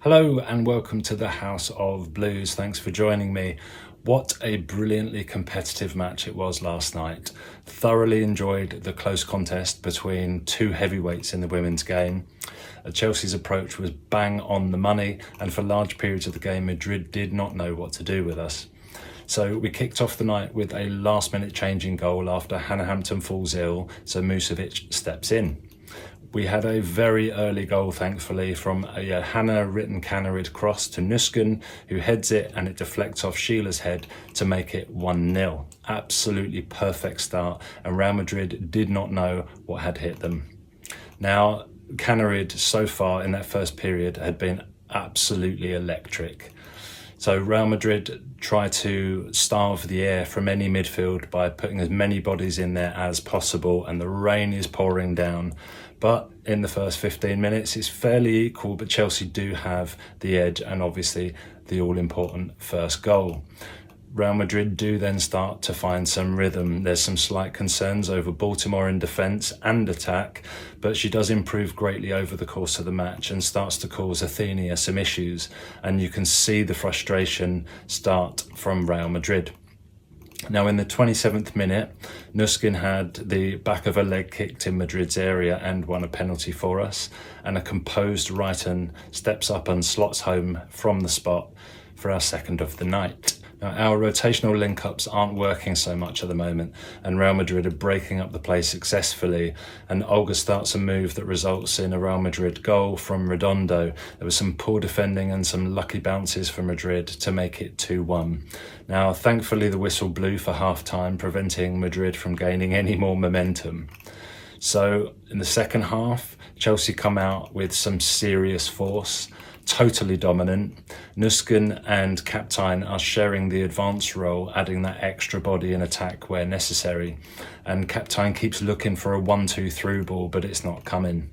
Hello and welcome to the House of Blues. Thanks for joining me. What a brilliantly competitive match it was last night. Thoroughly enjoyed the close contest between two heavyweights in the women's game. Chelsea's approach was bang on the money, and for large periods of the game, Madrid did not know what to do with us. So we kicked off the night with a last-minute changing goal after Hannah Hampton falls ill, so Musovic steps in. We had a very early goal, thankfully, from a Hannah Ritten-Cannerid cross to Nusken, who heads it and it deflects off Sheila's head to make it 1-0. Absolutely perfect start, and Real Madrid did not know what had hit them. Now, Cannerid so far in that first period had been absolutely electric. So Real Madrid try to starve the air from any midfield by putting as many bodies in there as possible, and the rain is pouring down. But in the first 15 minutes, it's fairly equal, but Chelsea do have the edge and obviously the all-important first goal. Real Madrid do then start to find some rhythm. There's some slight concerns over Baltimore in defence and attack, but she does improve greatly over the course of the match and starts to cause Athenia some issues. And you can see the frustration start from Real Madrid. Now in the 27th minute, Nuskin had the back of a leg kicked in Madrid's area and won a penalty for us. And a composed Wrighton steps up and slots home from the spot for our second of the night. Now, our rotational link-ups aren't working so much at the moment, and Real Madrid are breaking up the play successfully, and Olga starts a move that results in a Real Madrid goal from Redondo. There was some poor defending and some lucky bounces for Madrid to make it 2-1. Now, thankfully, the whistle blew for half-time, preventing Madrid from gaining any more momentum. So, in the second half, Chelsea come out with some serious force. Totally dominant. Nusken and Captain are sharing the advance role, adding that extra body in attack where necessary. And Captain keeps looking for a 1-2 through ball, but it's not coming.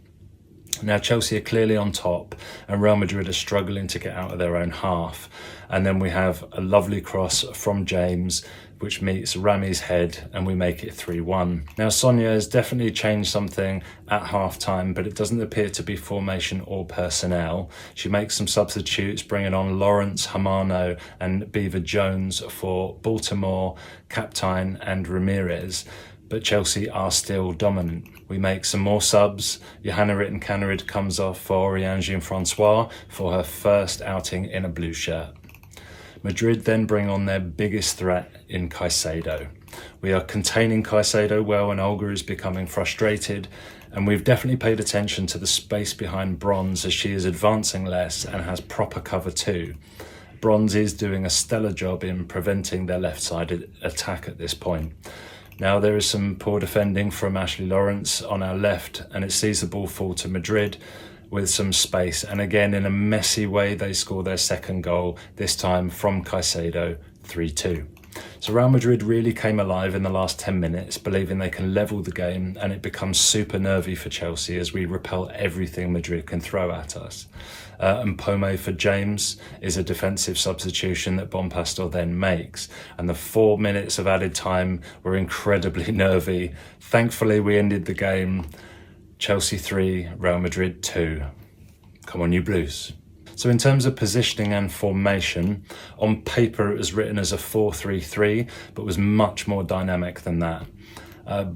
Now Chelsea are clearly on top, and Real Madrid are struggling to get out of their own half. And then we have a lovely cross from James, which meets Rami's head, and we make it 3-1. Now Sonia has definitely changed something at half-time, but it doesn't appear to be formation or personnel. She makes some substitutes, bringing on Lawrence, Hamano and Beaver Jones for Baltimore, Captain and Ramirez. But Chelsea are still dominant. We make some more subs. Johanna Ritten-Cannerid comes off for Oriane Jean-Francois for her first outing in a blue shirt. Madrid then bring on their biggest threat in Caicedo. We are containing Caicedo well, and Olga is becoming frustrated, and we've definitely paid attention to the space behind Bronze as she is advancing less and has proper cover too. Bronze is doing a stellar job in preventing their left-sided attack at this point. Now there is some poor defending from Ashley Lawrence on our left, and it sees the ball fall to Madrid with some space, and again in a messy way they score their second goal, this time from Caicedo, 3-2. So Real Madrid really came alive in the last 10 minutes, believing they can level the game, and it becomes super nervy for Chelsea as we repel everything Madrid can throw at us. And Pome for James is a defensive substitution that Bonpastor then makes, and the 4 minutes of added time were incredibly nervy. Thankfully we ended the game Chelsea 3, Real Madrid 2. Come on you Blues. So in terms of positioning and formation, on paper it was written as a 4-3-3, but was much more dynamic than that.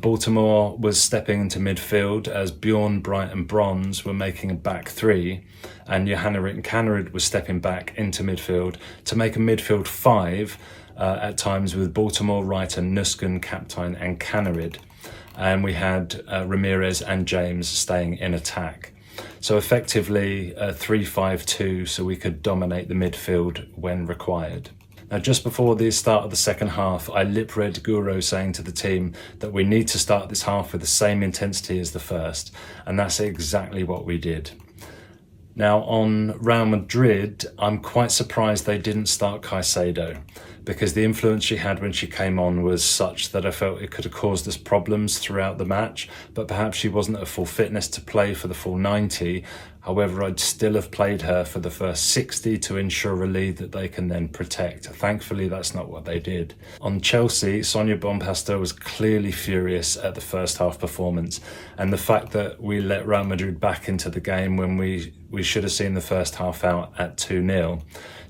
Baltimore was stepping into midfield as Bjorn, Bright and Bronze were making a back three, and Johanna Ritten-Cannerid was stepping back into midfield to make a midfield five at times with Baltimore, Wright and Nusken, Captain and Cannerid. And we had Ramirez and James staying in attack. So effectively 3-5-2, so we could dominate the midfield when required. Now just before the start of the second half, I lip-read Guro saying to the team that we need to start this half with the same intensity as the first, and that's exactly what we did. Now on Real Madrid, I'm quite surprised they didn't start Caicedo, because the influence she had when she came on was such that I felt it could have caused us problems throughout the match, but perhaps she wasn't at full fitness to play for the full 90. However, I'd still have played her for the first 60 to ensure a lead that they can then protect. Thankfully, that's not what they did. On Chelsea, Sonia Bonpastor was clearly furious at the first half performance, and the fact that we let Real Madrid back into the game when we we should have seen the first half out at 2-0.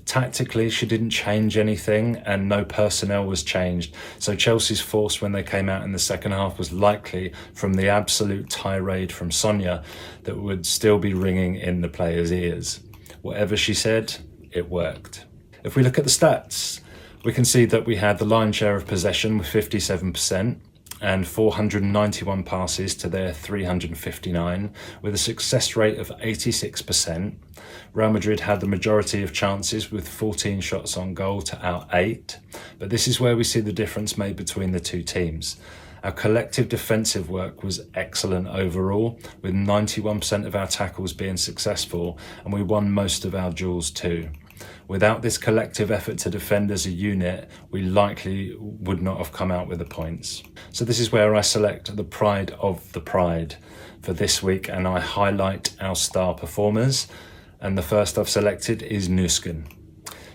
Tactically, she didn't change anything and no personnel was changed. So Chelsea's force when they came out in the second half was likely from the absolute tirade from Sonia that would still be ringing in the players' ears. Whatever she said, it worked. If we look at the stats, we can see that we had the lion's share of possession with 57% and 491 passes to their 359 with a success rate of 86%. Real Madrid had the majority of chances with 14 shots on goal to our 8, but this is where we see the difference made between the two teams. Our collective defensive work was excellent overall, with 91% of our tackles being successful, and we won most of our duels too. Without this collective effort to defend as a unit, we likely would not have come out with the points. So this is where I select the pride of the pride for this week, and I highlight our star performers. And the first I've selected is Nuskin.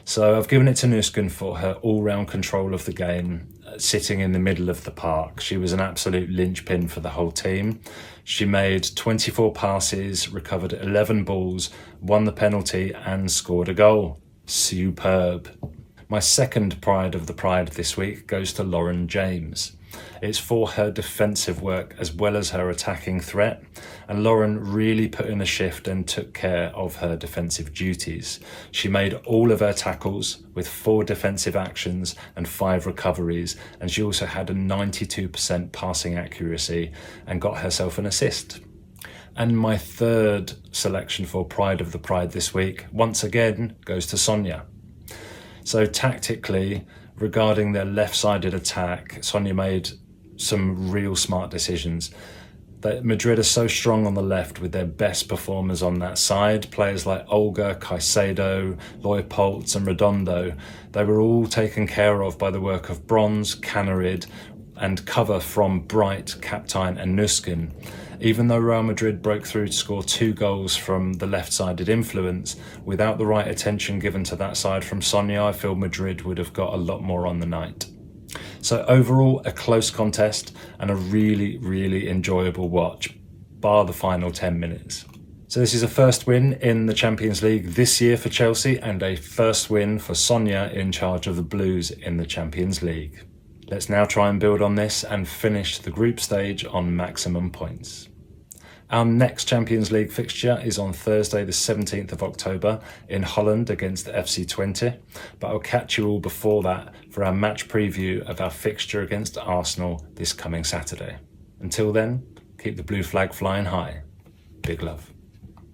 So I've given it to Nuskin for her all-round control of the game, sitting in the middle of the park. She was an absolute linchpin for the whole team. She made 24 passes, recovered 11 balls, won the penalty and scored a goal. Superb. My second pride of the pride this week goes to Lauren James. It's for her defensive work as well as her attacking threat, and Lauren really put in a shift and took care of her defensive duties. She made all of her tackles with 4 defensive actions and 5 recoveries, and she also had a 92% passing accuracy and got herself an assist. And my third selection for pride of the pride this week, once again, goes to Sonia. So tactically, regarding their left-sided attack, Sonia made some real smart decisions. Madrid are so strong on the left with their best performers on that side. Players like Olga, Caicedo, Leupolz and Redondo, they were all taken care of by the work of Bronze, Canarid and cover from Bright, Kaptein and Nuskin. Even though Real Madrid broke through to score 2 goals from the left-sided influence, without the right attention given to that side from Sonia, I feel Madrid would have got a lot more on the night. So overall, a close contest and a really, really enjoyable watch, bar the final 10 minutes. So this is a first win in the Champions League this year for Chelsea and a first win for Sonia in charge of the Blues in the Champions League. Let's now try and build on this and finish the group stage on maximum points. Our next Champions League fixture is on Thursday the 17th of October in Holland against the FC Twente, but I'll catch you all before that for our match preview of our fixture against Arsenal this coming Saturday. Until then, keep the blue flag flying high. Big love.